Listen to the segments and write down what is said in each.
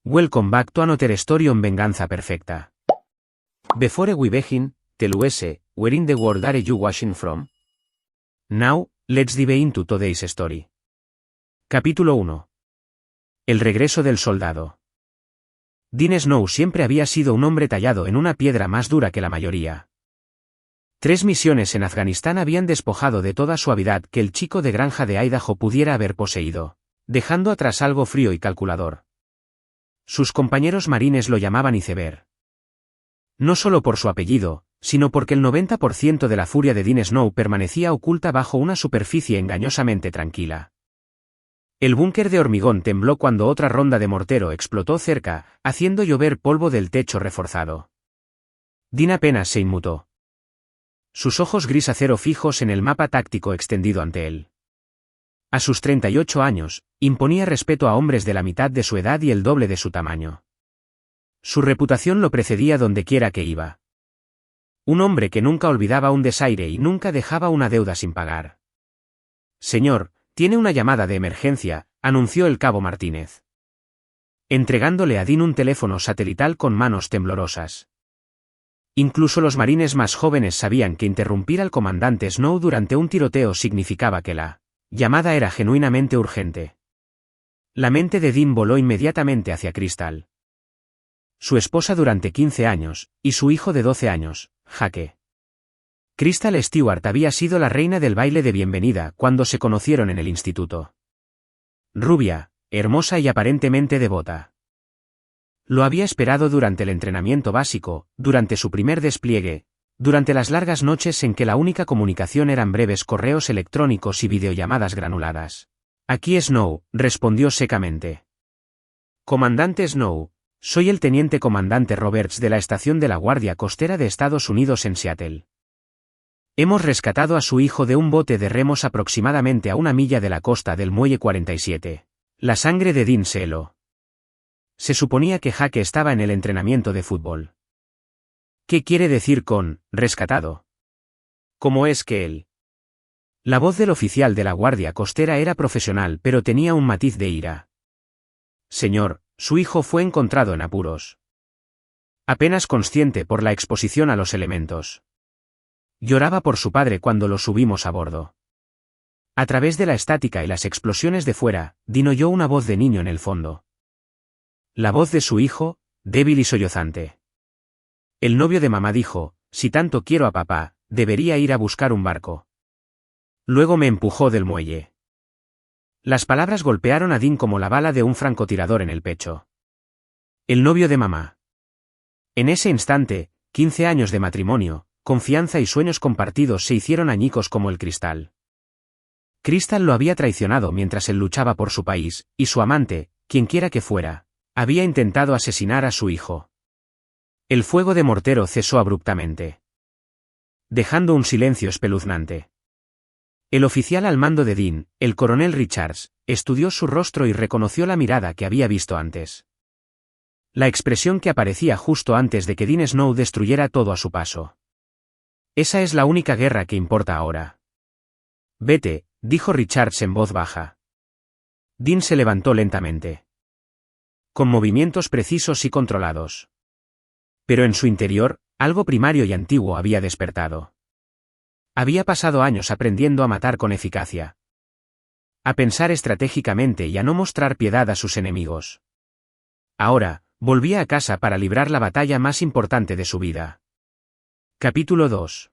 Welcome back to another story on Venganza Perfecta. Before we begin, tell us, where in the world are you watching from? Now, let's dive into today's story. Capítulo 1. El regreso del soldado. Dean Snow siempre había sido un hombre tallado en una piedra más dura que la mayoría. 3 misiones en Afganistán habían despojado de toda suavidad que el chico de granja de Idaho pudiera haber poseído, dejando atrás algo frío y calculador. Sus compañeros marines lo llamaban iceberg. No solo por su apellido, sino porque el 90% de la furia de Dean Snow permanecía oculta bajo una superficie engañosamente tranquila. El búnker de hormigón tembló cuando otra ronda de mortero explotó cerca, haciendo llover polvo del techo reforzado. Dean apenas se inmutó. Sus ojos gris acero fijos en el mapa táctico extendido ante él. A sus 38 años, imponía respeto a hombres de la mitad de su edad y el doble de su tamaño. Su reputación lo precedía dondequiera que iba. Un hombre que nunca olvidaba un desaire y nunca dejaba una deuda sin pagar. «Señor, tiene una llamada de emergencia», anunció el cabo Martínez, entregándole a Dean un teléfono satelital con manos temblorosas. Incluso los marines más jóvenes sabían que interrumpir al comandante Snow durante un tiroteo significaba que la llamada era genuinamente urgente. La mente de Dean voló inmediatamente hacia Crystal. Su esposa durante 15 años, y su hijo de 12 años, Jake. Crystal Stewart había sido la reina del baile de bienvenida cuando se conocieron en el instituto. Rubia, hermosa y aparentemente devota. Lo había esperado durante el entrenamiento básico, durante su primer despliegue, durante las largas noches en que la única comunicación eran breves correos electrónicos y videollamadas granuladas. «Aquí Snow», respondió secamente. «Comandante Snow, soy el teniente comandante Roberts de la estación de la Guardia Costera de Estados Unidos en Seattle. Hemos rescatado a su hijo de un bote de remos aproximadamente a 1 milla de la costa del muelle 47. La sangre de Dean se heló. Se suponía que Jake estaba en el entrenamiento de fútbol. ¿Qué quiere decir con rescatado? ¿Cómo es que él? La voz del oficial de la Guardia Costera era profesional, pero tenía un matiz de ira. Señor, su hijo fue encontrado en apuros. Apenas consciente por la exposición a los elementos. Lloraba por su padre cuando lo subimos a bordo. A través de la estática y las explosiones de fuera, Dean oyó una voz de niño en el fondo. La voz de su hijo, débil y sollozante. El novio de mamá dijo, si tanto quiero a papá, debería ir a buscar un barco. Luego me empujó del muelle. Las palabras golpearon a Dean como la bala de un francotirador en el pecho. El novio de mamá. En ese instante, 15 años de matrimonio, confianza y sueños compartidos se hicieron añicos como el cristal. Crystal lo había traicionado mientras él luchaba por su país, y su amante, quienquiera que fuera, había intentado asesinar a su hijo. El fuego de mortero cesó abruptamente, dejando un silencio espeluznante. El oficial al mando de Dean, el coronel Richards, estudió su rostro y reconoció la mirada que había visto antes. La expresión que aparecía justo antes de que Dean Snow destruyera todo a su paso. Esa es la única guerra que importa ahora. Vete, dijo Richards en voz baja. Dean se levantó lentamente. Con movimientos precisos y controlados. Pero en su interior, algo primario y antiguo había despertado. Había pasado años aprendiendo a matar con eficacia. A pensar estratégicamente y a no mostrar piedad a sus enemigos. Ahora, volvía a casa para librar la batalla más importante de su vida. Capítulo 2.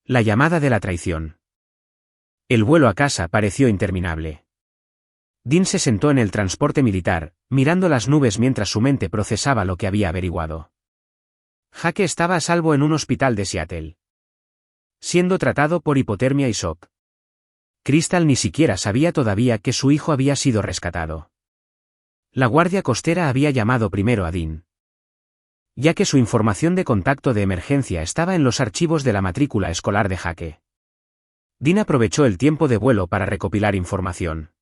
La llamada de la traición. El vuelo a casa pareció interminable. Dean se sentó en el transporte militar, mirando las nubes mientras su mente procesaba lo que había averiguado. Jake estaba a salvo en un hospital de Seattle, siendo tratado por hipotermia y shock. Crystal ni siquiera sabía todavía que su hijo había sido rescatado. La Guardia Costera había llamado primero a Dean, ya que su información de contacto de emergencia estaba en los archivos de la matrícula escolar de Jake. Dean aprovechó el tiempo de vuelo para recopilar información.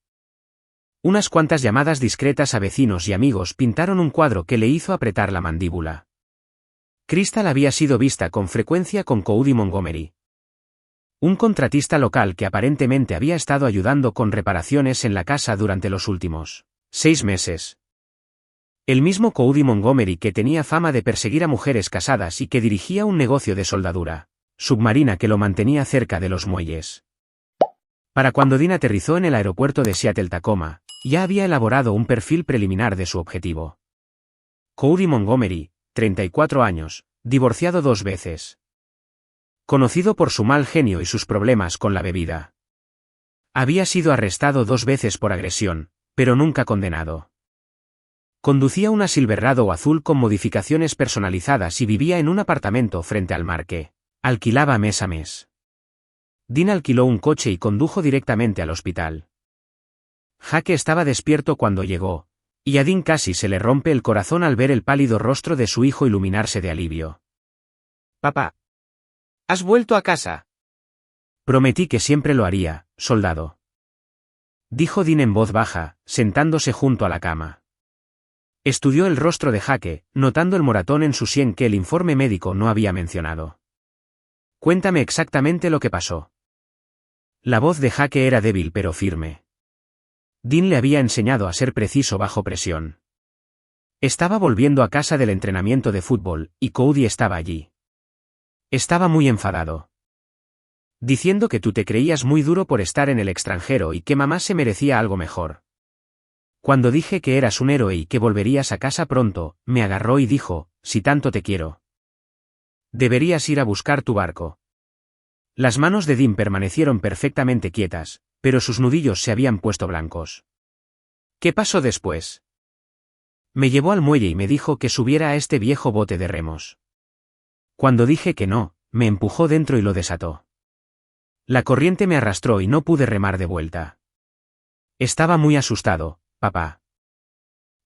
Unas cuantas llamadas discretas a vecinos y amigos pintaron un cuadro que le hizo apretar la mandíbula. Crystal había sido vista con frecuencia con Cody Montgomery, un contratista local que aparentemente había estado ayudando con reparaciones en la casa durante los últimos 6 meses. El mismo Cody Montgomery que tenía fama de perseguir a mujeres casadas y que dirigía un negocio de soldadura submarina que lo mantenía cerca de los muelles. Para cuando Dean aterrizó en el aeropuerto de Seattle-Tacoma, ya había elaborado un perfil preliminar de su objetivo. Cody Montgomery, 34 años, divorciado 2 veces. Conocido por su mal genio y sus problemas con la bebida. Había sido arrestado 2 veces por agresión, pero nunca condenado. Conducía una Silverado azul con modificaciones personalizadas y vivía en un apartamento frente al mar que alquilaba mes a mes. Dean alquiló un coche y condujo directamente al hospital. Jake estaba despierto cuando llegó, y a Dean casi se le rompe el corazón al ver el pálido rostro de su hijo iluminarse de alivio. «Papá. ¿Has vuelto a casa?» «Prometí que siempre lo haría, soldado», dijo Dean en voz baja, sentándose junto a la cama. Estudió el rostro de Jake, notando el moratón en su sien que el informe médico no había mencionado. «Cuéntame exactamente lo que pasó». La voz de Jake era débil pero firme. Dean le había enseñado a ser preciso bajo presión. Estaba volviendo a casa del entrenamiento de fútbol, y Cody estaba allí. Estaba muy enfadado. Diciendo que tú te creías muy duro por estar en el extranjero y que mamá se merecía algo mejor. Cuando dije que eras un héroe y que volverías a casa pronto, me agarró y dijo, si tanto te quiero. Deberías ir a buscar tu barco. Las manos de Dean permanecieron perfectamente quietas, pero sus nudillos se habían puesto blancos. ¿Qué pasó después? Me llevó al muelle y me dijo que subiera a este viejo bote de remos. Cuando dije que no, me empujó dentro y lo desató. La corriente me arrastró y no pude remar de vuelta. Estaba muy asustado, papá.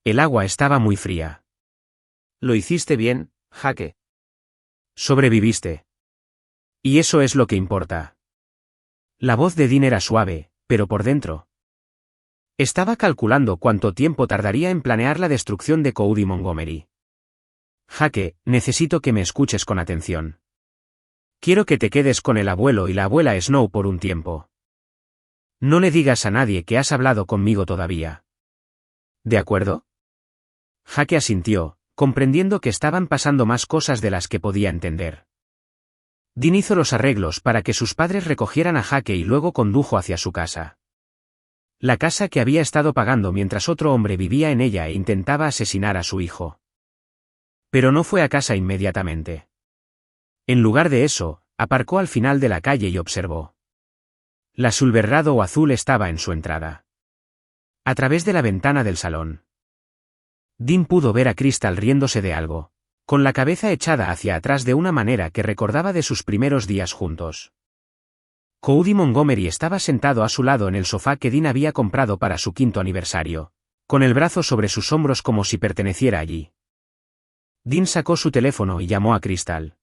El agua estaba muy fría. ¿Lo hiciste bien, Jake? Sobreviviste. Y eso es lo que importa. La voz de Dean era suave, pero por dentro. Estaba calculando cuánto tiempo tardaría en planear la destrucción de Cody Montgomery. Jake, necesito que me escuches con atención. Quiero que te quedes con el abuelo y la abuela Snow por un tiempo. No le digas a nadie que has hablado conmigo todavía. ¿De acuerdo? Jake asintió, comprendiendo que estaban pasando más cosas de las que podía entender. Dean hizo los arreglos para que sus padres recogieran a Jake y luego condujo hacia su casa. La casa que había estado pagando mientras otro hombre vivía en ella e intentaba asesinar a su hijo. Pero no fue a casa inmediatamente. En lugar de eso, aparcó al final de la calle y observó. La Silverado azul estaba en su entrada. A través de la ventana del salón. Dean pudo ver a Crystal riéndose de algo, con la cabeza echada hacia atrás de una manera que recordaba de sus primeros días juntos. Cody Montgomery estaba sentado a su lado en el sofá que Dean había comprado para su 5º aniversario, con el brazo sobre sus hombros como si perteneciera allí. Dean sacó su teléfono y llamó a Crystal.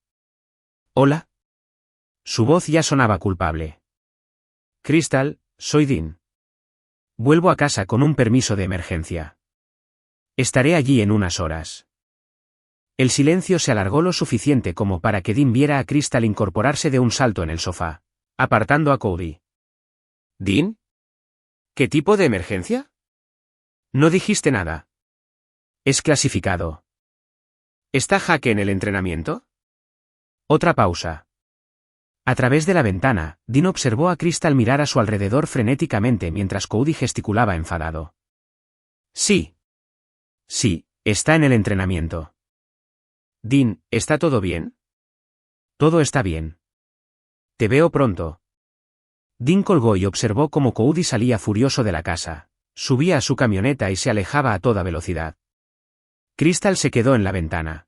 «¿Hola?» Su voz ya sonaba culpable. «Crystal, soy Dean. Vuelvo a casa con un permiso de emergencia. Estaré allí en unas horas». El silencio se alargó lo suficiente como para que Dean viera a Crystal incorporarse de un salto en el sofá, apartando a Cody. «¿Dean? ¿Qué tipo de emergencia?» «No dijiste nada. Es clasificado». «¿Está Jake en el entrenamiento?» Otra pausa. A través de la ventana, Dean observó a Crystal mirar a su alrededor frenéticamente mientras Cody gesticulaba enfadado. «Sí. Sí, está en el entrenamiento». «Dean, ¿está todo bien?» «Todo está bien. Te veo pronto». Dean colgó y observó cómo Cody salía furioso de la casa, subía a su camioneta y se alejaba a toda velocidad. Crystal se quedó en la ventana,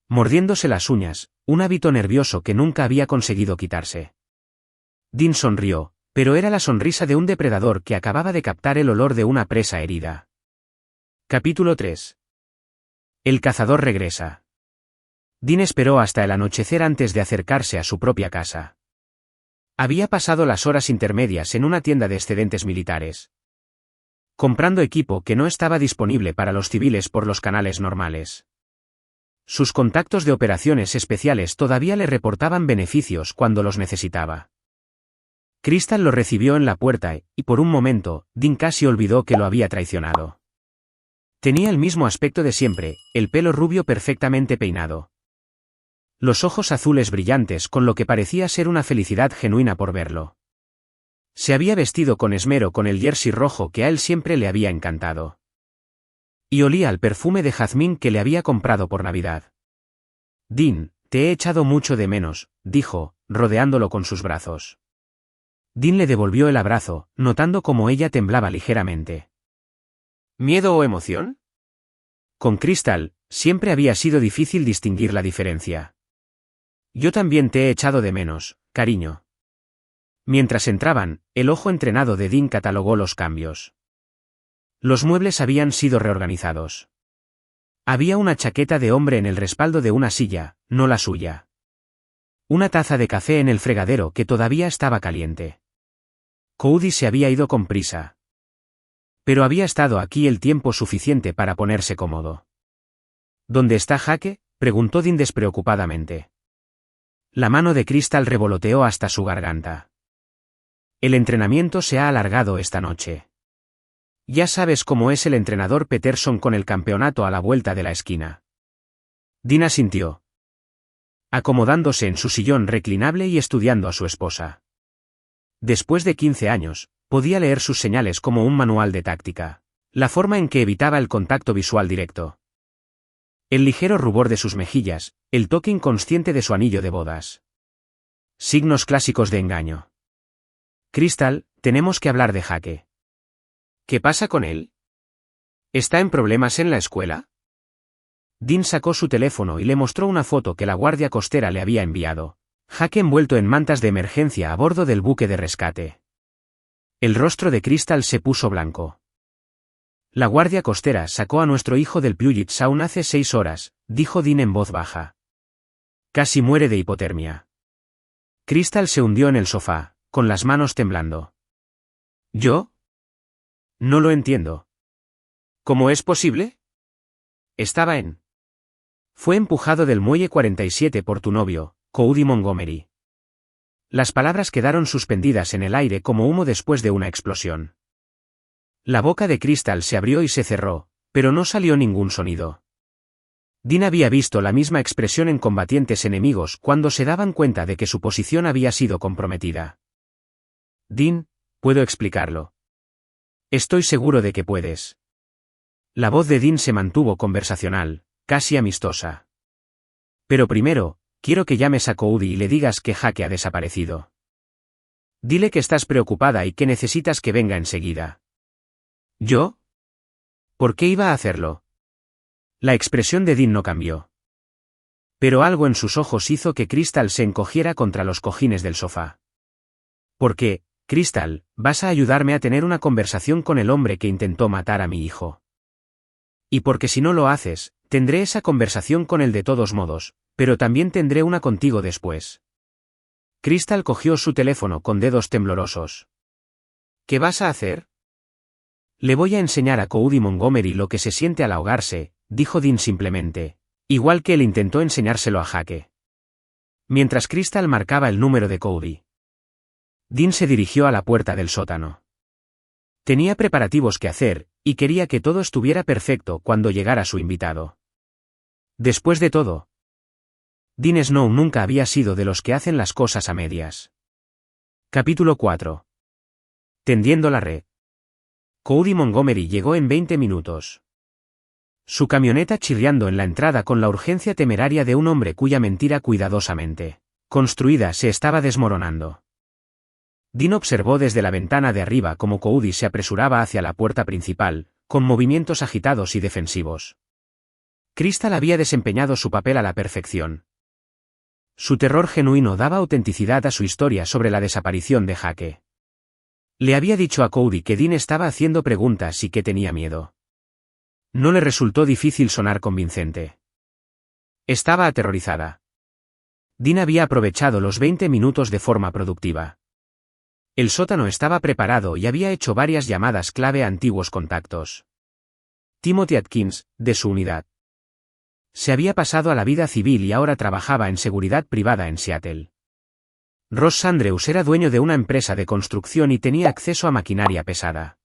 mordiéndose las uñas, un hábito nervioso que nunca había conseguido quitarse. Dean sonrió, pero era la sonrisa de un depredador que acababa de captar el olor de una presa herida. Capítulo 3. El cazador regresa. Dean esperó hasta el anochecer antes de acercarse a su propia casa. Había pasado las horas intermedias en una tienda de excedentes militares, comprando equipo que no estaba disponible para los civiles por los canales normales. Sus contactos de operaciones especiales todavía le reportaban beneficios cuando los necesitaba. Crystal lo recibió en la puerta y, por un momento, Dean casi olvidó que lo había traicionado. Tenía el mismo aspecto de siempre, el pelo rubio perfectamente peinado. Los ojos azules brillantes con lo que parecía ser una felicidad genuina por verlo. Se había vestido con esmero con el jersey rojo que a él siempre le había encantado. Y olía al perfume de jazmín que le había comprado por Navidad. Dean, te he echado mucho de menos, dijo, rodeándolo con sus brazos. Dean le devolvió el abrazo, notando cómo ella temblaba ligeramente. ¿Miedo o emoción? Con Crystal, siempre había sido difícil distinguir la diferencia. Yo también te he echado de menos, cariño. Mientras entraban, el ojo entrenado de Dean catalogó los cambios. Los muebles habían sido reorganizados. Había una chaqueta de hombre en el respaldo de una silla, no la suya. Una taza de café en el fregadero que todavía estaba caliente. Cody se había ido con prisa. Pero había estado aquí el tiempo suficiente para ponerse cómodo. ¿Dónde está Jake?, preguntó Dean despreocupadamente. La mano de Crystal revoloteó hasta su garganta. El entrenamiento se ha alargado esta noche. Ya sabes cómo es el entrenador Peterson con el campeonato a la vuelta de la esquina. Dean asintió, acomodándose en su sillón reclinable y estudiando a su esposa. Después de 15 años, podía leer sus señales como un manual de táctica, la forma en que evitaba el contacto visual directo. El ligero rubor de sus mejillas, el toque inconsciente de su anillo de bodas. Signos clásicos de engaño. Crystal, tenemos que hablar de Jake. ¿Qué pasa con él? ¿Está en problemas en la escuela? Dean sacó su teléfono y le mostró una foto que la guardia costera le había enviado. Jake envuelto en mantas de emergencia a bordo del buque de rescate. El rostro de Crystal se puso blanco. La guardia costera sacó a nuestro hijo del Puget Sound hace 6 horas, dijo Dean en voz baja. Casi muere de hipotermia. Crystal se hundió en el sofá, con las manos temblando. ¿Yo? No lo entiendo. ¿Cómo es posible? Estaba en. Fue empujado del muelle 47 por tu novio, Cody Montgomery. Las palabras quedaron suspendidas en el aire como humo después de una explosión. La boca de Crystal se abrió y se cerró, pero no salió ningún sonido. Dean había visto la misma expresión en combatientes enemigos cuando se daban cuenta de que su posición había sido comprometida. Dean, puedo explicarlo. Estoy seguro de que puedes. La voz de Dean se mantuvo conversacional, casi amistosa. Pero primero, quiero que llames a Cody y le digas que Jake ha desaparecido. Dile que estás preocupada y que necesitas que venga enseguida. ¿Yo? ¿Por qué iba a hacerlo? La expresión de Dean no cambió. Pero algo en sus ojos hizo que Crystal se encogiera contra los cojines del sofá. ¿Por qué, Crystal, vas a ayudarme a tener una conversación con el hombre que intentó matar a mi hijo? Y porque si no lo haces, tendré esa conversación con él de todos modos, pero también tendré una contigo después. Crystal cogió su teléfono con dedos temblorosos. ¿Qué vas a hacer? Le voy a enseñar a Cody Montgomery lo que se siente al ahogarse, dijo Dean simplemente, igual que él intentó enseñárselo a Jake. Mientras Crystal marcaba el número de Cody, Dean se dirigió a la puerta del sótano. Tenía preparativos que hacer, y quería que todo estuviera perfecto cuando llegara su invitado. Después de todo, Dean Snow nunca había sido de los que hacen las cosas a medias. Capítulo 4. Tendiendo la red. Cody Montgomery llegó en 20 minutos. Su camioneta chirriando en la entrada con la urgencia temeraria de un hombre cuya mentira cuidadosamente construida se estaba desmoronando. Dean observó desde la ventana de arriba cómo Cody se apresuraba hacia la puerta principal, con movimientos agitados y defensivos. Crystal había desempeñado su papel a la perfección. Su terror genuino daba autenticidad a su historia sobre la desaparición de Jake. Le había dicho a Cody que Dean estaba haciendo preguntas y que tenía miedo. No le resultó difícil sonar convincente. Estaba aterrorizada. Dean había aprovechado los 20 minutos de forma productiva. El sótano estaba preparado y había hecho varias llamadas clave a antiguos contactos. Timothy Atkins, de su unidad. Se había pasado a la vida civil y ahora trabajaba en seguridad privada en Seattle. Ross Andrews era dueño de una empresa de construcción y tenía acceso a maquinaria pesada.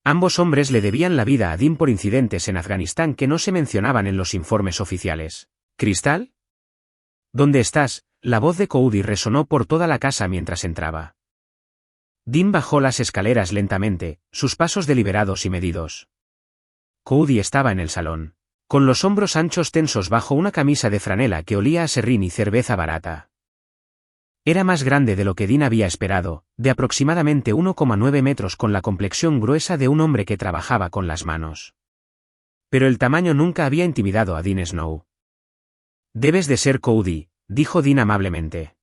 Ambos hombres le debían la vida a Dean por incidentes en Afganistán que no se mencionaban en los informes oficiales. ¿Crystal? ¿Dónde estás? La voz de Cody resonó por toda la casa mientras entraba. Dean bajó las escaleras lentamente, sus pasos deliberados y medidos. Cody estaba en el salón, con los hombros anchos tensos bajo una camisa de franela que olía a serrín y cerveza barata. Era más grande de lo que Dean había esperado, de aproximadamente 1,9 metros con la complexión gruesa de un hombre que trabajaba con las manos. Pero el tamaño nunca había intimidado a Dean Snow. Debes de ser Cody, dijo Dean amablemente.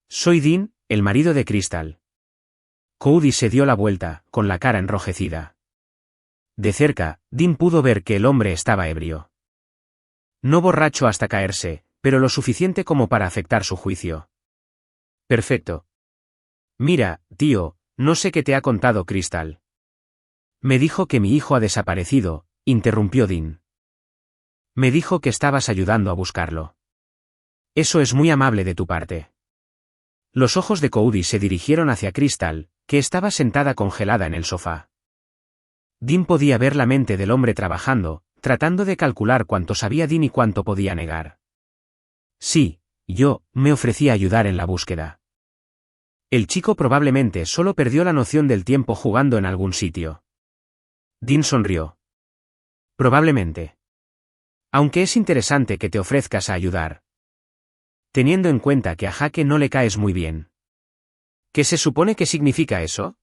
Soy Dean, el marido de Crystal. Cody se dio la vuelta, con la cara enrojecida. De cerca, Dean pudo ver que el hombre estaba ebrio. No borracho hasta caerse, pero lo suficiente como para afectar su juicio. Perfecto. Mira, tío, no sé qué te ha contado Crystal. Me dijo que mi hijo ha desaparecido, interrumpió Dean. Me dijo que estabas ayudando a buscarlo. Eso es muy amable de tu parte. Los ojos de Cody se dirigieron hacia Crystal, que estaba sentada congelada en el sofá. Dean podía ver la mente del hombre trabajando, tratando de calcular cuánto sabía Dean y cuánto podía negar. Sí, yo me ofrecí a ayudar en la búsqueda. El chico probablemente solo perdió la noción del tiempo jugando en algún sitio. Dean sonrió. Probablemente. Aunque es interesante que te ofrezcas a ayudar. Teniendo en cuenta que a Jake no le caes muy bien. ¿Qué se supone que significa eso?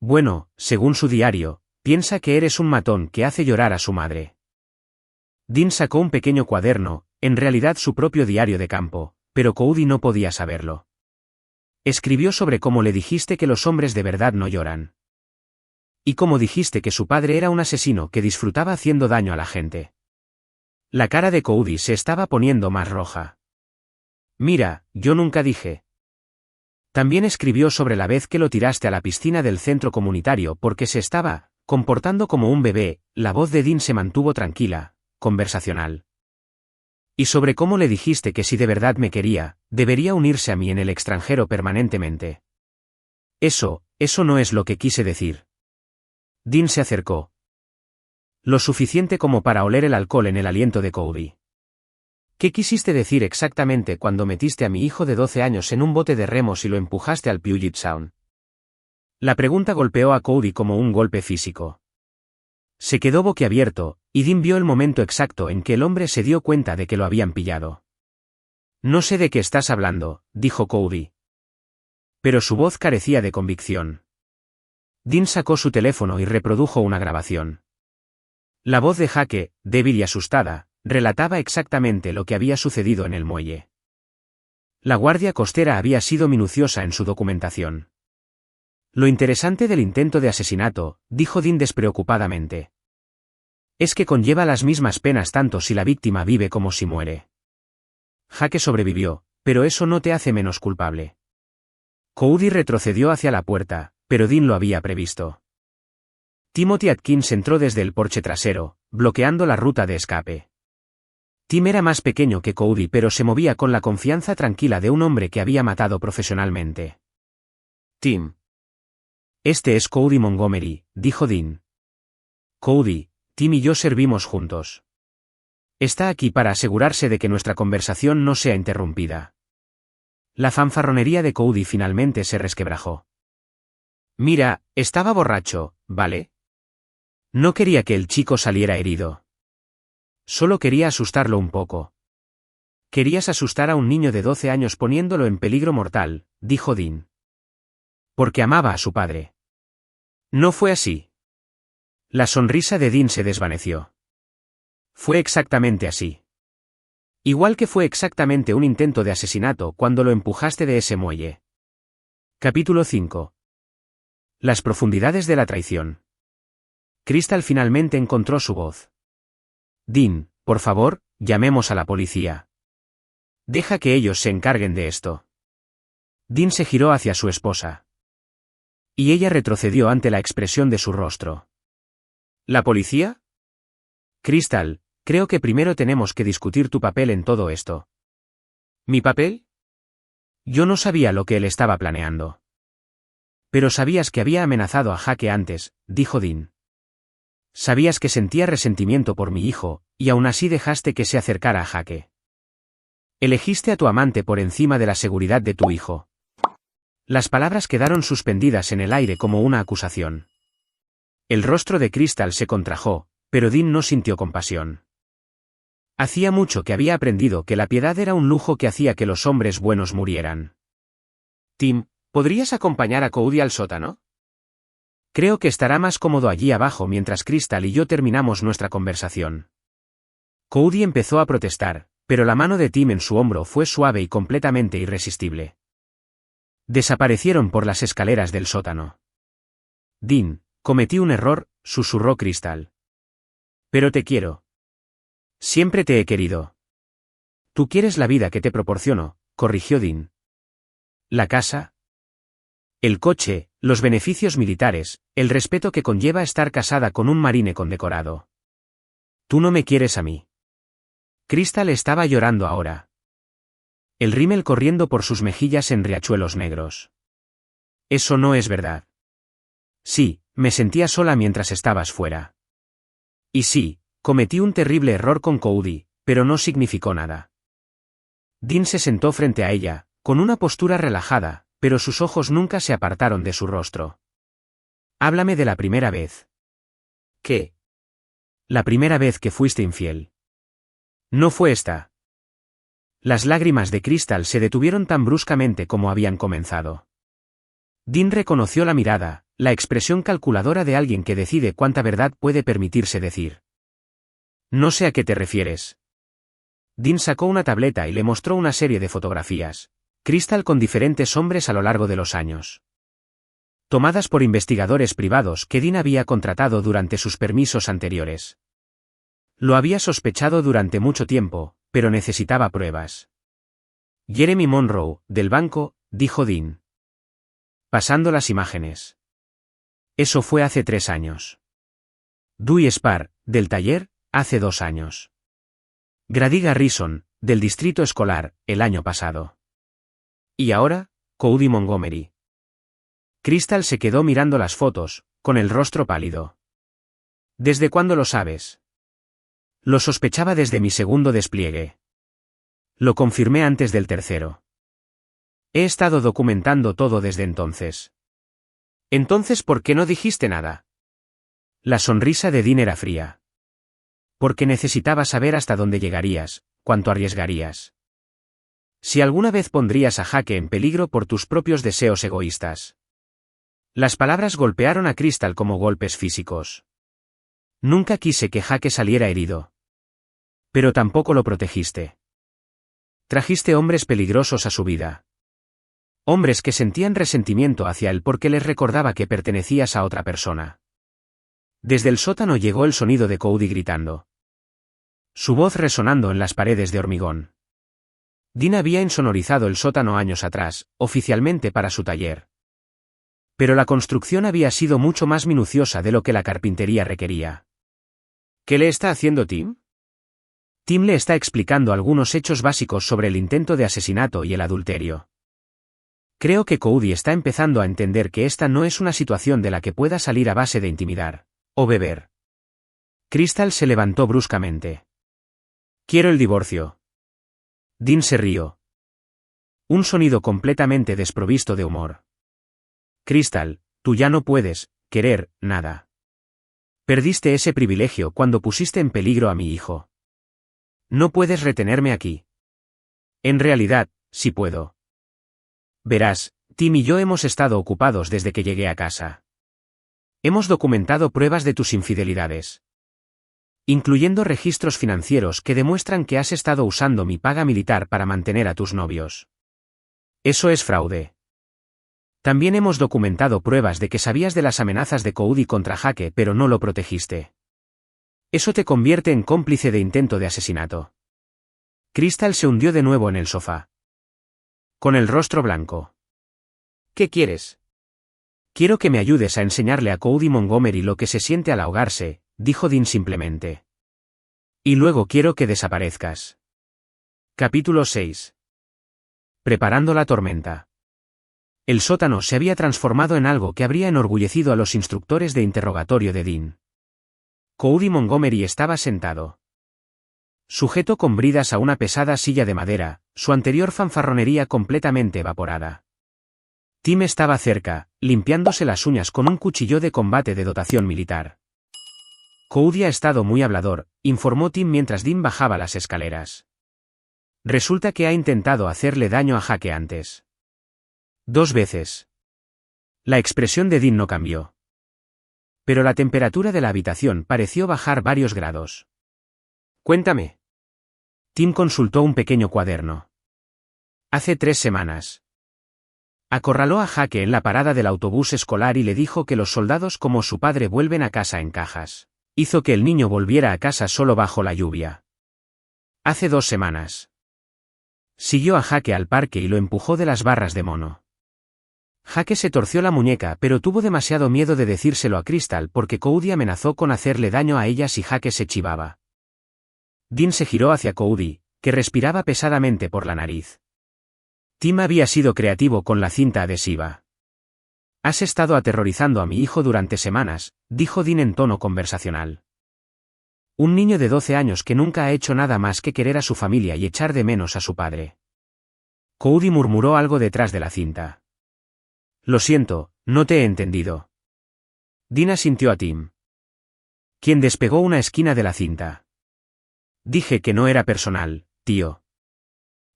Bueno, según su diario, piensa que eres un matón que hace llorar a su madre. Dean sacó un pequeño cuaderno, en realidad su propio diario de campo, pero Cody no podía saberlo. Escribió sobre cómo le dijiste que los hombres de verdad no lloran. Y cómo dijiste que su padre era un asesino que disfrutaba haciendo daño a la gente. La cara de Cody se estaba poniendo más roja. Mira, yo nunca dije. También escribió sobre la vez que lo tiraste a la piscina del centro comunitario porque se estaba comportando como un bebé. La voz de Dean se mantuvo tranquila, conversacional. Y sobre cómo le dijiste que si de verdad me quería, debería unirse a mí en el extranjero permanentemente. Eso no es lo que quise decir. Dean se acercó. Lo suficiente como para oler el alcohol en el aliento de Cody. ¿Qué quisiste decir exactamente cuando metiste a mi hijo de 12 años en un bote de remos y lo empujaste al Puget Sound? La pregunta golpeó a Cody como un golpe físico. Se quedó boquiabierto, y Dean vio el momento exacto en que el hombre se dio cuenta de que lo habían pillado. No sé de qué estás hablando, dijo Cody. Pero su voz carecía de convicción. Dean sacó su teléfono y reprodujo una grabación. La voz de Jake, débil y asustada, relataba exactamente lo que había sucedido en el muelle. La guardia costera había sido minuciosa en su documentación. Lo interesante del intento de asesinato, dijo Dean despreocupadamente, es que conlleva las mismas penas tanto si la víctima vive como si muere. Jake sobrevivió, pero eso no te hace menos culpable. Cody retrocedió hacia la puerta, pero Dean lo había previsto. Timothy Atkins entró desde el porche trasero, bloqueando la ruta de escape. Tim era más pequeño que Cody pero se movía con la confianza tranquila de un hombre que había matado profesionalmente. Tim. Este es Cody Montgomery, dijo Dean. Cody, Tim y yo servimos juntos. Está aquí para asegurarse de que nuestra conversación no sea interrumpida. La fanfarronería de Cody finalmente se resquebrajó. Mira, estaba borracho, ¿vale? No quería que el chico saliera herido. Solo quería asustarlo un poco. Querías asustar a un niño de 12 años poniéndolo en peligro mortal, dijo Dean. Porque amaba a su padre. No fue así. La sonrisa de Dean se desvaneció. Fue exactamente así. Igual que fue exactamente un intento de asesinato cuando lo empujaste de ese muelle. Capítulo 5. Las profundidades de la traición. Crystal finalmente encontró su voz. Dean, por favor, llamemos a la policía. Deja que ellos se encarguen de esto. Dean se giró hacia su esposa. Y ella retrocedió ante la expresión de su rostro. ¿La policía? Crystal, creo que primero tenemos que discutir tu papel en todo esto. ¿Mi papel? Yo no sabía lo que él estaba planeando. Pero sabías que había amenazado a Jake antes, dijo Dean. Sabías que sentía resentimiento por mi hijo, y aún así dejaste que se acercara a Jake. Elegiste a tu amante por encima de la seguridad de tu hijo. Las palabras quedaron suspendidas en el aire como una acusación. El rostro de Crystal se contrajo, pero Dean no sintió compasión. Hacía mucho que había aprendido que la piedad era un lujo que hacía que los hombres buenos murieran. Tim, ¿podrías acompañar a Cody al sótano? Creo que estará más cómodo allí abajo mientras Crystal y yo terminamos nuestra conversación. Cody empezó a protestar, pero la mano de Tim en su hombro fue suave y completamente irresistible. Desaparecieron por las escaleras del sótano. Dean, cometí un error, susurró Crystal. Pero te quiero. Siempre te he querido. Tú quieres la vida que te proporciono, corrigió Dean. La casa, el coche, los beneficios militares, el respeto que conlleva estar casada con un marine condecorado. Tú no me quieres a mí. Crystal estaba llorando ahora. El rímel corriendo por sus mejillas en riachuelos negros. Eso no es verdad. Sí, me sentía sola mientras estabas fuera. Y sí, cometí un terrible error con Cody, pero no significó nada. Dean se sentó frente a ella, con una postura relajada, pero sus ojos nunca se apartaron de su rostro. Háblame de la primera vez. ¿Qué? La primera vez que fuiste infiel. No fue esta. Las lágrimas de Crystal se detuvieron tan bruscamente como habían comenzado. Dean reconoció la mirada, la expresión calculadora de alguien que decide cuánta verdad puede permitirse decir. No sé a qué te refieres. Dean sacó una tableta y le mostró una serie de fotografías. Crystal con diferentes hombres a lo largo de los años. Tomadas por investigadores privados que Dean había contratado durante sus permisos anteriores. Lo había sospechado durante mucho tiempo, pero necesitaba pruebas. Jeremy Monroe, del banco, dijo Dean. Pasando las imágenes. Eso fue hace 3 años. Dewey Spar, del taller, hace 2 años. Grady Garrison, del distrito escolar, el año pasado. Y ahora, Cody Montgomery. Crystal se quedó mirando las fotos, con el rostro pálido. ¿Desde cuándo lo sabes? Lo sospechaba desde mi segundo despliegue. Lo confirmé antes del tercero. He estado documentando todo desde entonces. Entonces, ¿por qué no dijiste nada? La sonrisa de Dean era fría. Porque necesitaba saber hasta dónde llegarías, cuánto arriesgarías. Si alguna vez pondrías a Jake en peligro por tus propios deseos egoístas. Las palabras golpearon a Crystal como golpes físicos. Nunca quise que Jake saliera herido. Pero tampoco lo protegiste. Trajiste hombres peligrosos a su vida. Hombres que sentían resentimiento hacia él porque les recordaba que pertenecías a otra persona. Desde el sótano llegó el sonido de Cody gritando. Su voz resonando en las paredes de hormigón. Dean había insonorizado el sótano años atrás, oficialmente para su taller. Pero la construcción había sido mucho más minuciosa de lo que la carpintería requería. ¿Qué le está haciendo Tim? Tim le está explicando algunos hechos básicos sobre el intento de asesinato y el adulterio. Creo que Cody está empezando a entender que esta no es una situación de la que pueda salir a base de intimidar, o beber. Crystal se levantó bruscamente. Quiero el divorcio. Dean se rió. Un sonido completamente desprovisto de humor. Crystal, tú ya no puedes querer nada. Perdiste ese privilegio cuando pusiste en peligro a mi hijo. No puedes retenerme aquí. En realidad, sí puedo. Verás, Tim y yo hemos estado ocupados desde que llegué a casa. Hemos documentado pruebas de tus infidelidades. Incluyendo registros financieros que demuestran que has estado usando mi paga militar para mantener a tus novios. Eso es fraude. También hemos documentado pruebas de que sabías de las amenazas de Cody contra Jake pero no lo protegiste. Eso te convierte en cómplice de intento de asesinato. Crystal se hundió de nuevo en el sofá. Con el rostro blanco. ¿Qué quieres? Quiero que me ayudes a enseñarle a Cody Montgomery lo que se siente al ahogarse, dijo Dean simplemente. Y luego quiero que desaparezcas. Capítulo 6. Preparando la tormenta. El sótano se había transformado en algo que habría enorgullecido a los instructores de interrogatorio de Dean. Cody Montgomery estaba sentado, sujeto con bridas a una pesada silla de madera, su anterior fanfarronería completamente evaporada. Tim estaba cerca, limpiándose las uñas con un cuchillo de combate de dotación militar. Cody ha estado muy hablador, informó Tim mientras Dean bajaba las escaleras. Resulta que ha intentado hacerle daño a Jake antes. 2 veces. La expresión de Dean no cambió. Pero la temperatura de la habitación pareció bajar varios grados. Cuéntame. Tim consultó un pequeño cuaderno. Hace 3 semanas. Acorraló a Jake en la parada del autobús escolar y le dijo que los soldados como su padre vuelven a casa en cajas. Hizo que el niño volviera a casa solo bajo la lluvia. Hace 2 semanas. Siguió a Jake al parque y lo empujó de las barras de mono. Jake se torció la muñeca pero tuvo demasiado miedo de decírselo a Crystal porque Cody amenazó con hacerle daño a ella si Jake se chivaba. Dean se giró hacia Cody, que respiraba pesadamente por la nariz. Tim había sido creativo con la cinta adhesiva. Has estado aterrorizando a mi hijo durante semanas, dijo Dean en tono conversacional. Un niño de 12 años que nunca ha hecho nada más que querer a su familia y echar de menos a su padre. Cody murmuró algo detrás de la cinta. Lo siento, no te he entendido. Dean asintió a Tim, quien despegó una esquina de la cinta. Dije que no era personal, tío.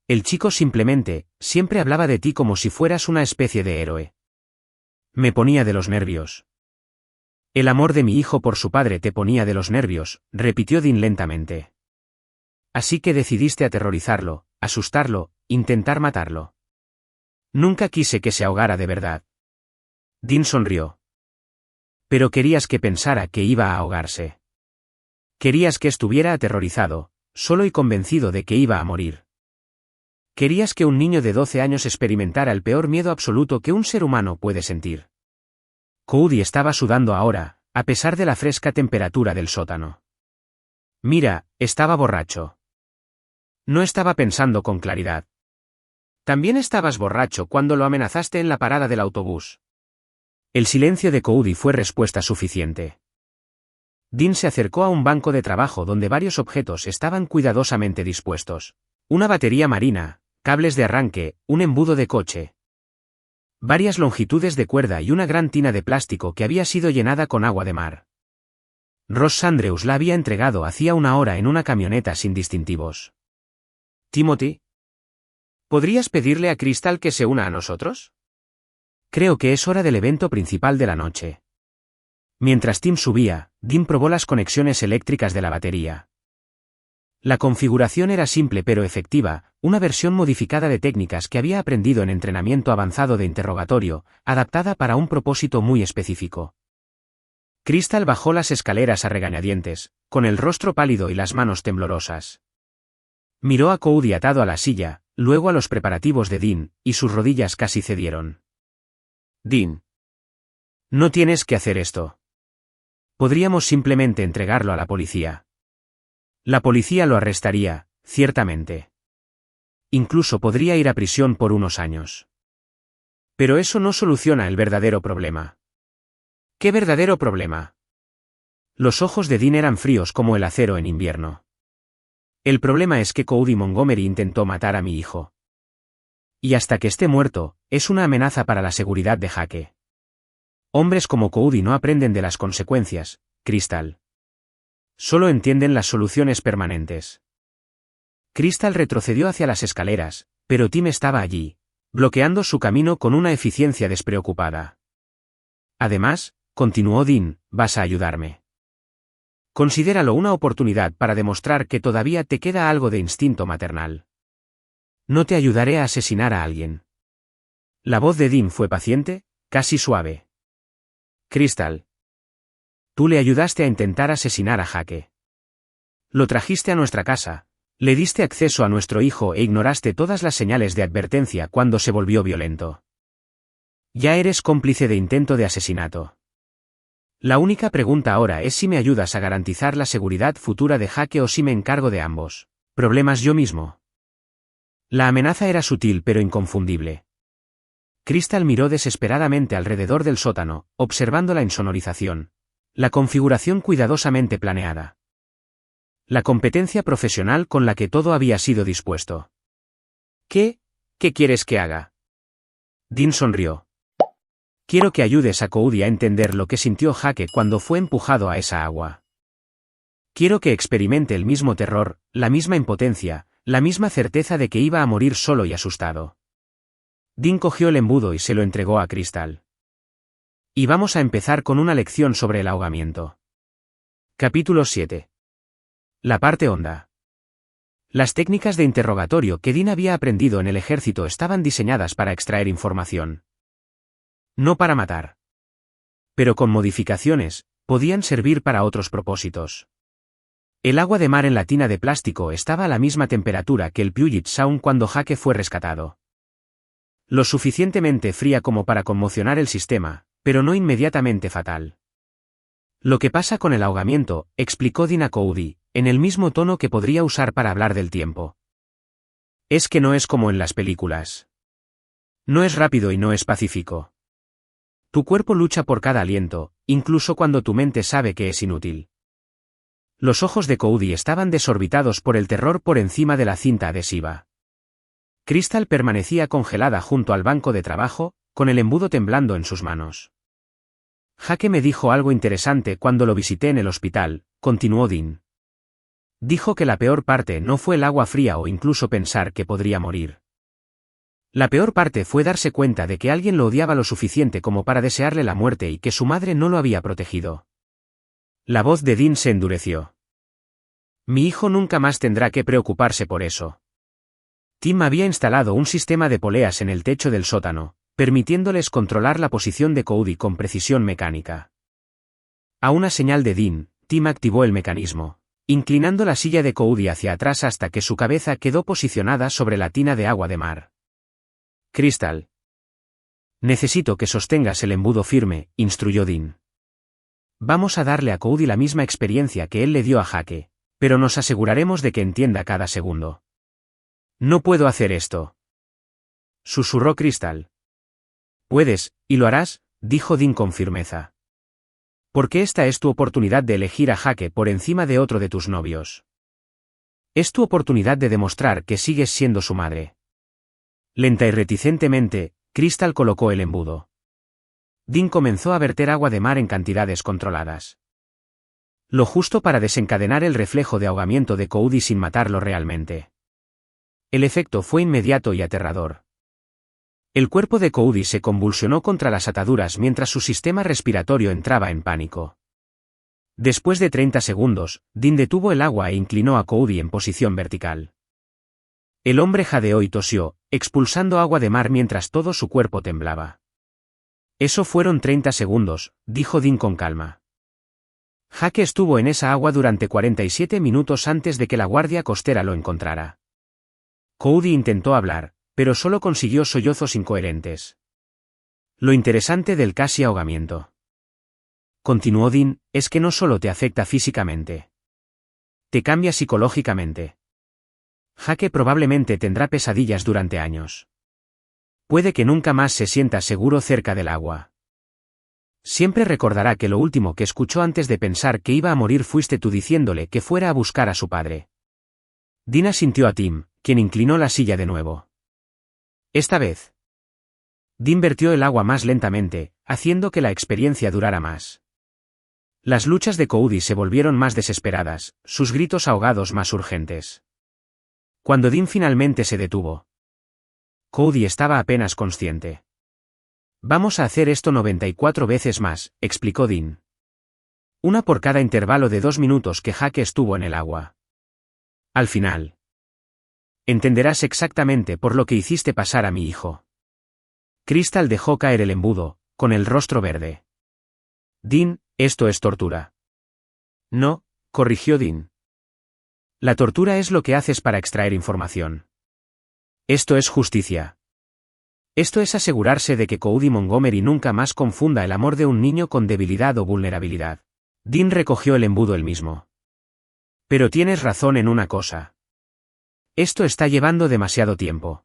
El chico siempre hablaba de ti como si fueras una especie de héroe. Me ponía de los nervios. El amor de mi hijo por su padre te ponía de los nervios, repitió Dean lentamente. Así que decidiste aterrorizarlo, asustarlo, intentar matarlo. Nunca quise que se ahogara de verdad. Dean sonrió. Pero querías que pensara que iba a ahogarse. Querías que estuviera aterrorizado, solo y convencido de que iba a morir. Querías que un niño de 12 años experimentara el peor miedo absoluto que un ser humano puede sentir. Cody estaba sudando ahora, a pesar de la fresca temperatura del sótano. Mira, estaba borracho. No estaba pensando con claridad. También estabas borracho cuando lo amenazaste en la parada del autobús. El silencio de Cody fue respuesta suficiente. Dean se acercó a un banco de trabajo donde varios objetos estaban cuidadosamente dispuestos. Una batería marina, cables de arranque, un embudo de coche. Varias longitudes de cuerda y una gran tina de plástico que había sido llenada con agua de mar. Ross Andrews la había entregado hacía 1 hora en una camioneta sin distintivos. Timothy, ¿podrías pedirle a Crystal que se una a nosotros? Creo que es hora del evento principal de la noche. Mientras Tim subía, Dean probó las conexiones eléctricas de la batería. La configuración era simple pero efectiva, una versión modificada de técnicas que había aprendido en entrenamiento avanzado de interrogatorio, adaptada para un propósito muy específico. Crystal bajó las escaleras a regañadientes, con el rostro pálido y las manos temblorosas. Miró a Cody atado a la silla, luego a los preparativos de Dean, y sus rodillas casi cedieron. Dean. No tienes que hacer esto. Podríamos simplemente entregarlo a la policía. La policía lo arrestaría, ciertamente. Incluso podría ir a prisión por unos años. Pero eso no soluciona el verdadero problema. ¿Qué verdadero problema? Los ojos de Dean eran fríos como el acero en invierno. El problema es que Cody Montgomery intentó matar a mi hijo. Y hasta que esté muerto, es una amenaza para la seguridad de Jake. Hombres como Cody no aprenden de las consecuencias, Crystal. Solo entienden las soluciones permanentes. Crystal retrocedió hacia las escaleras, pero Tim estaba allí, bloqueando su camino con una eficiencia despreocupada. Además, continuó Dean, vas a ayudarme. Considéralo una oportunidad para demostrar que todavía te queda algo de instinto maternal. No te ayudaré a asesinar a alguien. La voz de Dean fue paciente, casi suave. Crystal. Tú le ayudaste a intentar asesinar a Jake. Lo trajiste a nuestra casa, le diste acceso a nuestro hijo e ignoraste todas las señales de advertencia cuando se volvió violento. Ya eres cómplice de intento de asesinato. La única pregunta ahora es si me ayudas a garantizar la seguridad futura de Jake o si me encargo de ambos problemas yo mismo. La amenaza era sutil pero inconfundible. Crystal miró desesperadamente alrededor del sótano, observando la insonorización. La configuración cuidadosamente planeada. La competencia profesional con la que todo había sido dispuesto. ¿Qué quieres que haga? Dean sonrió. Quiero que ayudes a Cody a entender lo que sintió Jake cuando fue empujado a esa agua. Quiero que experimente el mismo terror, la misma impotencia, la misma certeza de que iba a morir solo y asustado. Dean cogió el embudo y se lo entregó a Crystal. Y vamos a empezar con una lección sobre el ahogamiento. Capítulo 7. La parte honda. Las técnicas de interrogatorio que Dean había aprendido en el ejército estaban diseñadas para extraer información. No para matar. Pero con modificaciones, podían servir para otros propósitos. El agua de mar en la tina de plástico estaba a la misma temperatura que el Puget Sound cuando Jake fue rescatado. Lo suficientemente fría como para conmocionar el sistema, pero no inmediatamente fatal. Lo que pasa con el ahogamiento, explicó Dean a Cody, en el mismo tono que podría usar para hablar del tiempo. Es que no es como en las películas. No es rápido y no es pacífico. Tu cuerpo lucha por cada aliento, incluso cuando tu mente sabe que es inútil. Los ojos de Cody estaban desorbitados por el terror por encima de la cinta adhesiva. Crystal permanecía congelada junto al banco de trabajo, con el embudo temblando en sus manos. Jake me dijo algo interesante cuando lo visité en el hospital, continuó Dean. Dijo que la peor parte no fue el agua fría o incluso pensar que podría morir. La peor parte fue darse cuenta de que alguien lo odiaba lo suficiente como para desearle la muerte y que su madre no lo había protegido. La voz de Dean se endureció. Mi hijo nunca más tendrá que preocuparse por eso. Tim había instalado un sistema de poleas en el techo del sótano, permitiéndoles controlar la posición de Cody con precisión mecánica. A una señal de Dean, Tim activó el mecanismo, inclinando la silla de Cody hacia atrás hasta que su cabeza quedó posicionada sobre la tina de agua de mar. Crystal. Necesito que sostengas el embudo firme, instruyó Dean. Vamos a darle a Cody la misma experiencia que él le dio a Jake, pero nos aseguraremos de que entienda cada segundo. No puedo hacer esto. Susurró Crystal. Puedes, y lo harás, dijo Dean con firmeza. Porque esta es tu oportunidad de elegir a Jake por encima de otro de tus novios. Es tu oportunidad de demostrar que sigues siendo su madre. Lenta y reticentemente, Crystal colocó el embudo. Dean comenzó a verter agua de mar en cantidades controladas. Lo justo para desencadenar el reflejo de ahogamiento de Cody sin matarlo realmente. El efecto fue inmediato y aterrador. El cuerpo de Cody se convulsionó contra las ataduras mientras su sistema respiratorio entraba en pánico. Después de 30 segundos, Dean detuvo el agua e inclinó a Cody en posición vertical. El hombre jadeó y tosió, expulsando agua de mar mientras todo su cuerpo temblaba. Eso fueron 30 segundos, dijo Dean con calma. Jake estuvo en esa agua durante 47 minutos antes de que la guardia costera lo encontrara. Cody intentó hablar, pero solo consiguió sollozos incoherentes. Lo interesante del casi ahogamiento, continuó Dean, es que no solo te afecta físicamente. Te cambia psicológicamente. Jake probablemente tendrá pesadillas durante años. Puede que nunca más se sienta seguro cerca del agua. Siempre recordará que lo último que escuchó antes de pensar que iba a morir fuiste tú diciéndole que fuera a buscar a su padre. Dean asintió a Tim, quien inclinó la silla de nuevo. Esta vez. Dean vertió el agua más lentamente, haciendo que la experiencia durara más. Las luchas de Cody se volvieron más desesperadas, sus gritos ahogados más urgentes. Cuando Dean finalmente se detuvo, Cody estaba apenas consciente. Vamos a hacer esto 94 veces más, explicó Dean. Una por cada intervalo de 2 minutos que Jake estuvo en el agua. Al final, entenderás exactamente por lo que hiciste pasar a mi hijo. Crystal dejó caer el embudo, con el rostro verde. Dean, esto es tortura. No, corrigió Dean. La tortura es lo que haces para extraer información. Esto es justicia. Esto es asegurarse de que Cody Montgomery nunca más confunda el amor de un niño con debilidad o vulnerabilidad. Dean recogió el embudo él mismo. Pero tienes razón en una cosa. Esto está llevando demasiado tiempo.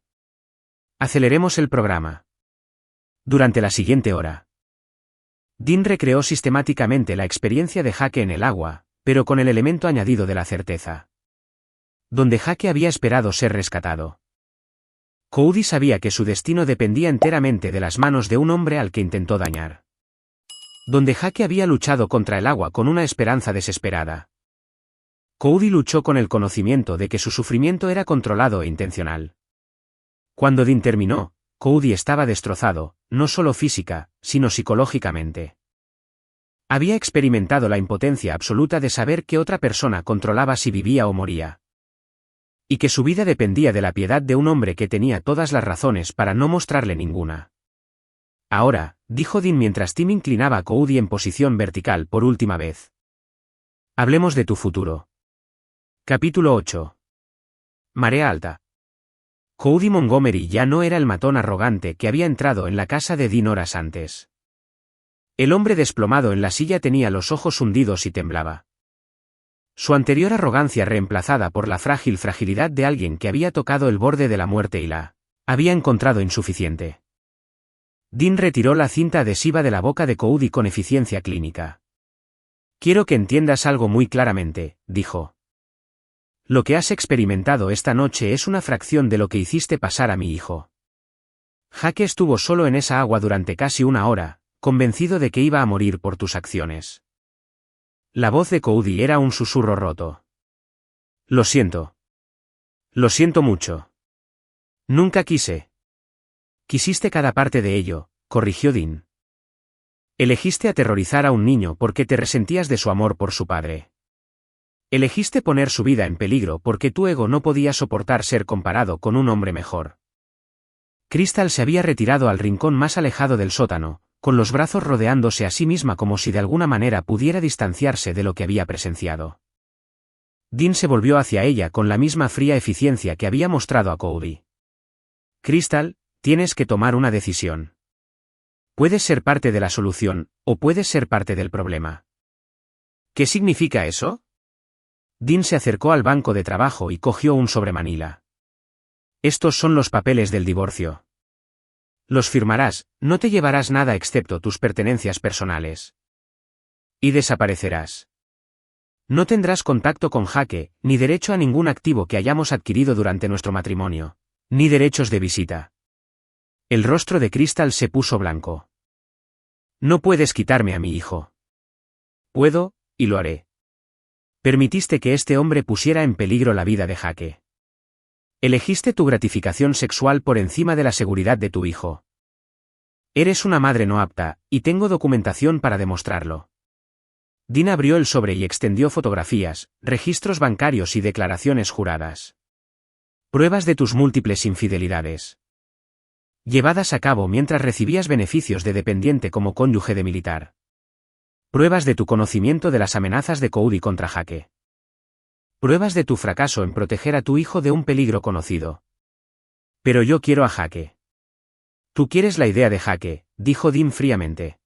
Aceleremos el programa. Durante la siguiente hora, Dean recreó sistemáticamente la experiencia de Jake en el agua, pero con el elemento añadido de la certeza. Donde Jake había esperado ser rescatado. Cody sabía que su destino dependía enteramente de las manos de un hombre al que intentó dañar. Donde Jake había luchado contra el agua con una esperanza desesperada. Cody luchó con el conocimiento de que su sufrimiento era controlado e intencional. Cuando Dean terminó, Cody estaba destrozado, no solo física, sino psicológicamente. Había experimentado la impotencia absoluta de saber que otra persona controlaba si vivía o moría. Y que su vida dependía de la piedad de un hombre que tenía todas las razones para no mostrarle ninguna. Ahora, dijo Dean mientras Tim inclinaba a Cody en posición vertical por última vez. Hablemos de tu futuro. Capítulo 8. Marea alta. Cody Montgomery ya no era el matón arrogante que había entrado en la casa de Dean horas antes. El hombre desplomado en la silla tenía los ojos hundidos y temblaba. Su anterior arrogancia reemplazada por la frágil fragilidad de alguien que había tocado el borde de la muerte y la había encontrado insuficiente. Dean retiró la cinta adhesiva de la boca de Cody con eficiencia clínica. Quiero que entiendas algo muy claramente, dijo. Lo que has experimentado esta noche es una fracción de lo que hiciste pasar a mi hijo. Jake estuvo solo en esa agua durante casi una hora, convencido de que iba a morir por tus acciones. La voz de Cody era un susurro roto. Lo siento. Lo siento mucho. Nunca quise. Quisiste cada parte de ello, corrigió Dean. Elegiste aterrorizar a un niño porque te resentías de su amor por su padre. Elegiste poner su vida en peligro porque tu ego no podía soportar ser comparado con un hombre mejor. Crystal se había retirado al rincón más alejado del sótano, con los brazos rodeándose a sí misma como si de alguna manera pudiera distanciarse de lo que había presenciado. Dean se volvió hacia ella con la misma fría eficiencia que había mostrado a Cody. Crystal, tienes que tomar una decisión. Puedes ser parte de la solución, o puedes ser parte del problema. ¿Qué significa eso? Dean se acercó al banco de trabajo y cogió un sobremanila. Estos son los papeles del divorcio. Los firmarás, no te llevarás nada excepto tus pertenencias personales. Y desaparecerás. No tendrás contacto con Jake, ni derecho a ningún activo que hayamos adquirido durante nuestro matrimonio, ni derechos de visita. El rostro de Crystal se puso blanco. No puedes quitarme a mi hijo. Puedo, y lo haré. Permitiste que este hombre pusiera en peligro la vida de Jake. Elegiste tu gratificación sexual por encima de la seguridad de tu hijo. Eres una madre no apta, y tengo documentación para demostrarlo. Dean abrió el sobre y extendió fotografías, registros bancarios y declaraciones juradas. Pruebas de tus múltiples infidelidades. Llevadas a cabo mientras recibías beneficios de dependiente como cónyuge de militar. Pruebas de tu conocimiento de las amenazas de Cody contra Jake. Pruebas de tu fracaso en proteger a tu hijo de un peligro conocido. Pero yo quiero a Jake. Tú quieres la idea de Jake, dijo Dean fríamente.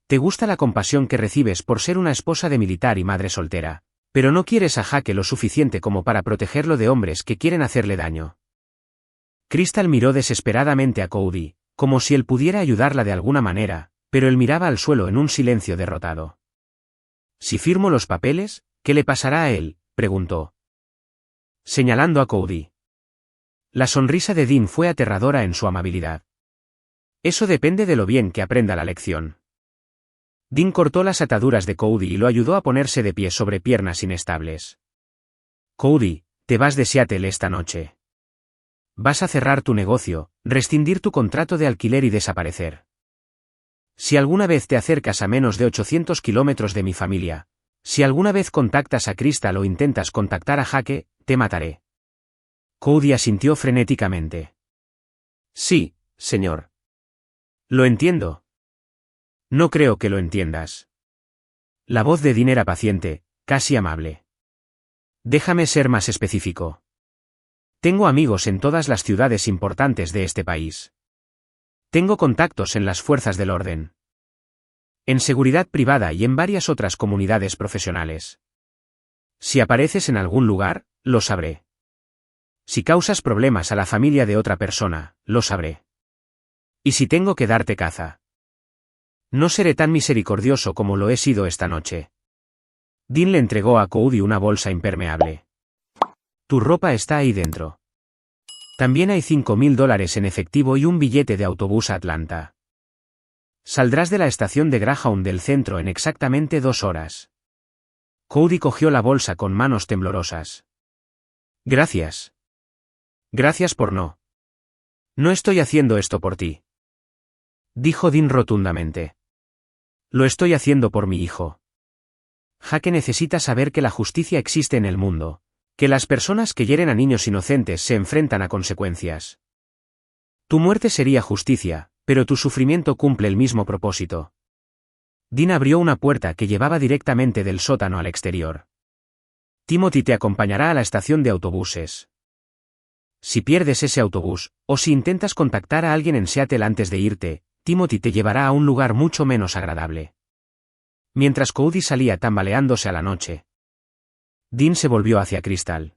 Te gusta la compasión que recibes por ser una esposa de militar y madre soltera, pero no quieres a Jake lo suficiente como para protegerlo de hombres que quieren hacerle daño. Crystal miró desesperadamente a Cody, como si él pudiera ayudarla de alguna manera, pero él miraba al suelo en un silencio derrotado. Si firmo los papeles, ¿qué le pasará a él?, preguntó. Señalando a Cody. La sonrisa de Dean fue aterradora en su amabilidad. Eso depende de lo bien que aprenda la lección. Dean cortó las ataduras de Cody y lo ayudó a ponerse de pie sobre piernas inestables. Cody, te vas de Seattle esta noche. Vas a cerrar tu negocio, rescindir tu contrato de alquiler y desaparecer. Si alguna vez te acercas a menos de 800 kilómetros de mi familia, si alguna vez contactas a Crystal o intentas contactar a Jake, te mataré. Cody asintió frenéticamente. Sí, señor. Lo entiendo. No creo que lo entiendas. La voz de Dean era paciente, casi amable. Déjame ser más específico. Tengo amigos en todas las ciudades importantes de este país. Tengo contactos en las fuerzas del orden. En seguridad privada y en varias otras comunidades profesionales. Si apareces en algún lugar, lo sabré. Si causas problemas a la familia de otra persona, lo sabré. ¿Y si tengo que darte caza? No seré tan misericordioso como lo he sido esta noche. Dean le entregó a Cody una bolsa impermeable. Tu ropa está ahí dentro. También hay $5,000 en efectivo y un billete de autobús a Atlanta. Saldrás de la estación de Greyhound del centro en exactamente 2 horas. Cody cogió la bolsa con manos temblorosas. Gracias. Gracias por no. No estoy haciendo esto por ti. Dijo Dean rotundamente. Lo estoy haciendo por mi hijo. Jake necesita saber que la justicia existe en el mundo, que las personas que hieren a niños inocentes se enfrentan a consecuencias. Tu muerte sería justicia, pero tu sufrimiento cumple el mismo propósito. Dean abrió una puerta que llevaba directamente del sótano al exterior. Timothy te acompañará a la estación de autobuses. Si pierdes ese autobús, o si intentas contactar a alguien en Seattle antes de irte, Timothy te llevará a un lugar mucho menos agradable. Mientras Cody salía tambaleándose a la noche, Dean se volvió hacia Crystal.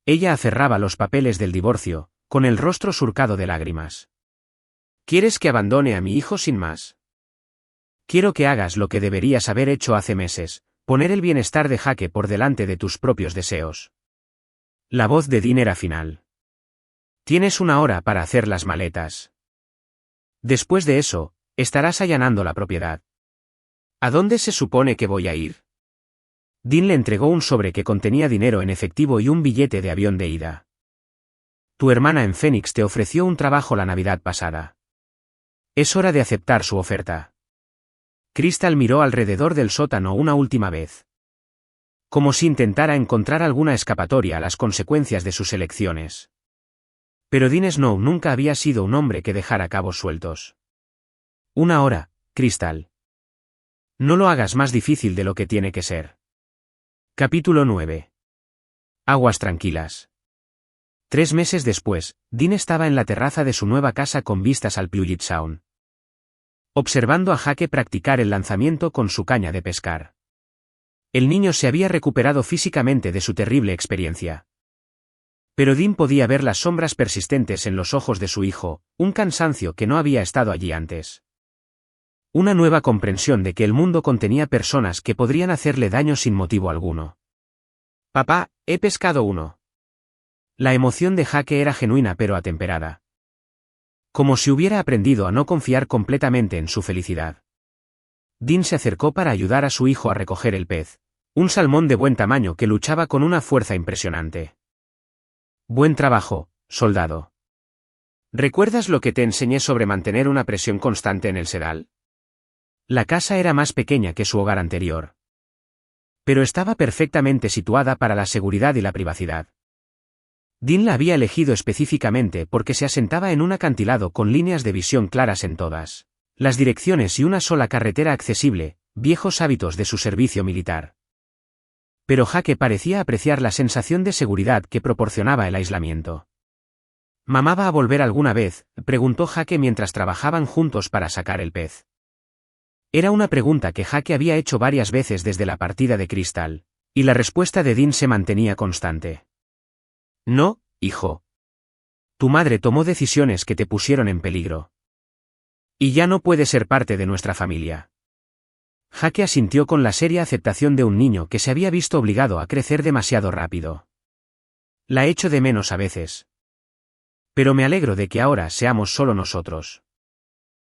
Ella aferraba los papeles del divorcio, con el rostro surcado de lágrimas. ¿Quieres que abandone a mi hijo sin más? Quiero que hagas lo que deberías haber hecho hace meses, poner el bienestar de Jake por delante de tus propios deseos. La voz de Dean era final. Tienes 1 hora para hacer las maletas. Después de eso, estarás allanando la propiedad. ¿A dónde se supone que voy a ir? Dean le entregó un sobre que contenía dinero en efectivo y un billete de avión de ida. Tu hermana en Phoenix te ofreció un trabajo la Navidad pasada. Es hora de aceptar su oferta. Crystal miró alrededor del sótano una última vez. Como si intentara encontrar alguna escapatoria a las consecuencias de sus elecciones. Pero Dean Snow nunca había sido un hombre que dejara cabos sueltos. 1 hora, Crystal. No lo hagas más difícil de lo que tiene que ser. Capítulo 9. Aguas tranquilas. 3 meses después, Dean estaba en la terraza de su nueva casa con vistas al Puget Sound. Observando a Jake practicar el lanzamiento con su caña de pescar. El niño se había recuperado físicamente de su terrible experiencia. Pero Dean podía ver las sombras persistentes en los ojos de su hijo, un cansancio que no había estado allí antes. Una nueva comprensión de que el mundo contenía personas que podrían hacerle daño sin motivo alguno. Papá, he pescado uno. La emoción de Jake era genuina pero atemperada. Como si hubiera aprendido a no confiar completamente en su felicidad. Dean se acercó para ayudar a su hijo a recoger el pez, un salmón de buen tamaño que luchaba con una fuerza impresionante. Buen trabajo, soldado. ¿Recuerdas lo que te enseñé sobre mantener una presión constante en el sedal? La casa era más pequeña que su hogar anterior. Pero estaba perfectamente situada para la seguridad y la privacidad. Dean la había elegido específicamente porque se asentaba en un acantilado con líneas de visión claras en todas las direcciones y una sola carretera accesible, viejos hábitos de su servicio militar. Pero Jake parecía apreciar la sensación de seguridad que proporcionaba el aislamiento. ¿Mamá va a volver alguna vez?, preguntó Jake mientras trabajaban juntos para sacar el pez. Era una pregunta que Jake había hecho varias veces desde la partida de Crystal, y la respuesta de Dean se mantenía constante. No, hijo. Tu madre tomó decisiones que te pusieron en peligro. Y ya no puede ser parte de nuestra familia. Jake asintió con la seria aceptación de un niño que se había visto obligado a crecer demasiado rápido. La echo de menos a veces. Pero me alegro de que ahora seamos solo nosotros.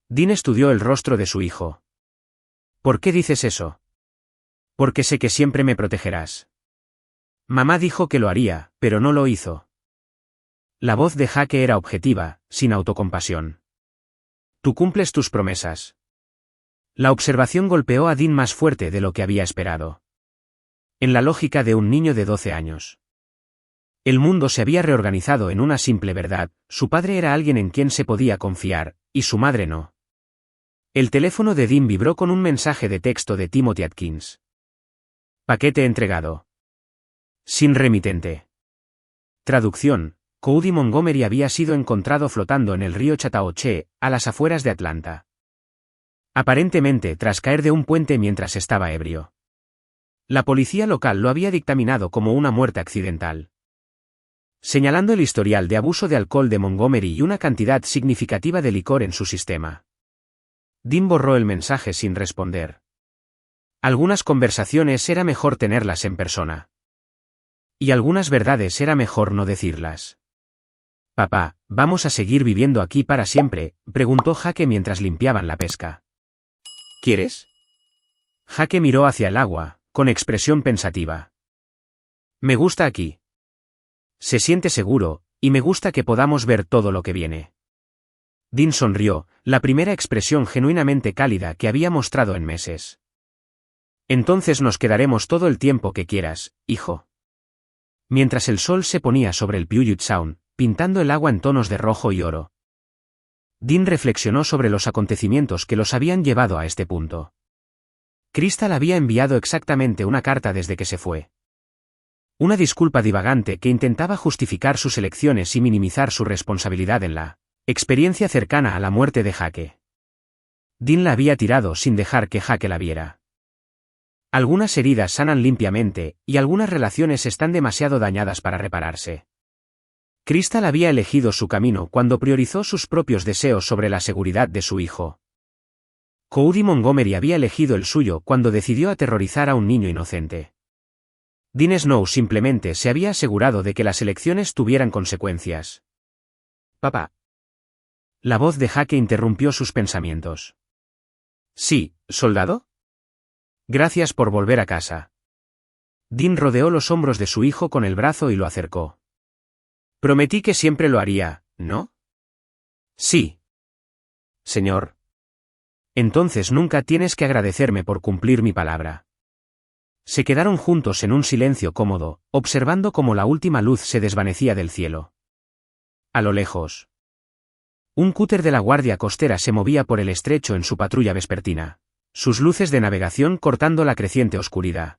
Dean estudió el rostro de su hijo. ¿Por qué dices eso? Porque sé que siempre me protegerás. Mamá dijo que lo haría, pero no lo hizo. La voz de Jake era objetiva, sin autocompasión. Tú cumples tus promesas. La observación golpeó a Dean más fuerte de lo que había esperado. En la lógica de un niño de 12 años. El mundo se había reorganizado en una simple verdad: su padre era alguien en quien se podía confiar, y su madre no. El teléfono de Dean vibró con un mensaje de texto de Timothy Atkins. Paquete entregado. Sin remitente. Traducción: Cody Montgomery había sido encontrado flotando en el río Chattahoochee, a las afueras de Atlanta. Aparentemente tras caer de un puente mientras estaba ebrio. La policía local lo había dictaminado como una muerte accidental. señalando el historial de abuso de alcohol de Montgomery y una cantidad significativa de licor en su sistema. Dean borró el mensaje sin responder. Algunas conversaciones era mejor tenerlas en persona. Y algunas verdades era mejor no decirlas. «Papá, ¿vamos a seguir viviendo aquí para siempre?», preguntó Jake mientras limpiaban la pesca. «¿Quieres?». Jake miró hacia el agua, con expresión pensativa. «Me gusta aquí. Se siente seguro, y me gusta que podamos ver todo lo que viene». Dean sonrió, la primera expresión genuinamente cálida que había mostrado en meses. «Entonces nos quedaremos todo el tiempo que quieras, hijo». Mientras el sol se ponía sobre el Puget Sound, pintando el agua en tonos de rojo y oro, Dean reflexionó sobre los acontecimientos que los habían llevado a este punto. Crystal había enviado exactamente una carta desde que se fue. Una disculpa divagante que intentaba justificar sus elecciones y minimizar su responsabilidad en la experiencia cercana a la muerte de Jake. Dean la había tirado sin dejar que Jake la viera. Algunas heridas sanan limpiamente, y algunas relaciones están demasiado dañadas para repararse. Crystal había elegido su camino cuando priorizó sus propios deseos sobre la seguridad de su hijo. Cody Montgomery había elegido el suyo cuando decidió aterrorizar a un niño inocente. Dean Snow simplemente se había asegurado de que las elecciones tuvieran consecuencias. «Papá». La voz de Jake interrumpió sus pensamientos. «Sí, soldado». «Gracias por volver a casa». Dean rodeó los hombros de su hijo con el brazo y lo acercó. «Prometí que siempre lo haría, ¿no?». «Sí». «Señor». «Entonces nunca tienes que agradecerme por cumplir mi palabra». Se quedaron juntos en un silencio cómodo, observando cómo la última luz se desvanecía del cielo. A lo lejos, un cúter de la Guardia Costera se movía por el estrecho en su patrulla vespertina, sus luces de navegación cortando la creciente oscuridad.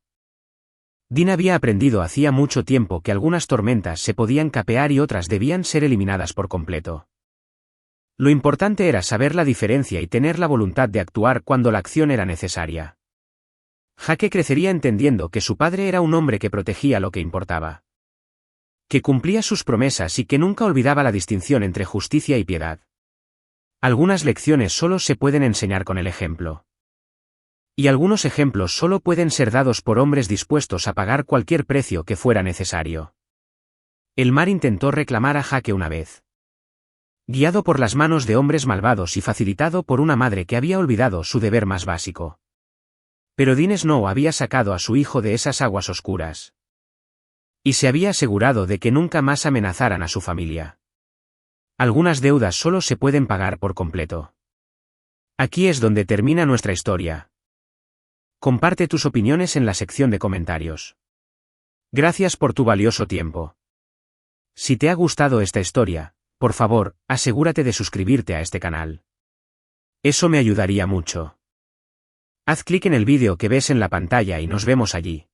Dean había aprendido hacía mucho tiempo que algunas tormentas se podían capear y otras debían ser eliminadas por completo. Lo importante era saber la diferencia y tener la voluntad de actuar cuando la acción era necesaria. Jake crecería entendiendo que su padre era un hombre que protegía lo que importaba, que cumplía sus promesas y que nunca olvidaba la distinción entre justicia y piedad. Algunas lecciones solo se pueden enseñar con el ejemplo. Y algunos ejemplos solo pueden ser dados por hombres dispuestos a pagar cualquier precio que fuera necesario. El mar intentó reclamar a Jake una vez. Guiado por las manos de hombres malvados y facilitado por una madre que había olvidado su deber más básico. Pero Dean Snow había sacado a su hijo de esas aguas oscuras. Y se había asegurado de que nunca más amenazaran a su familia. Algunas deudas solo se pueden pagar por completo. Aquí es donde termina nuestra historia. Comparte tus opiniones en la sección de comentarios. Gracias por tu valioso tiempo. Si te ha gustado esta historia, por favor, asegúrate de suscribirte a este canal. Eso me ayudaría mucho. Haz clic en el vídeo que ves en la pantalla y nos vemos allí.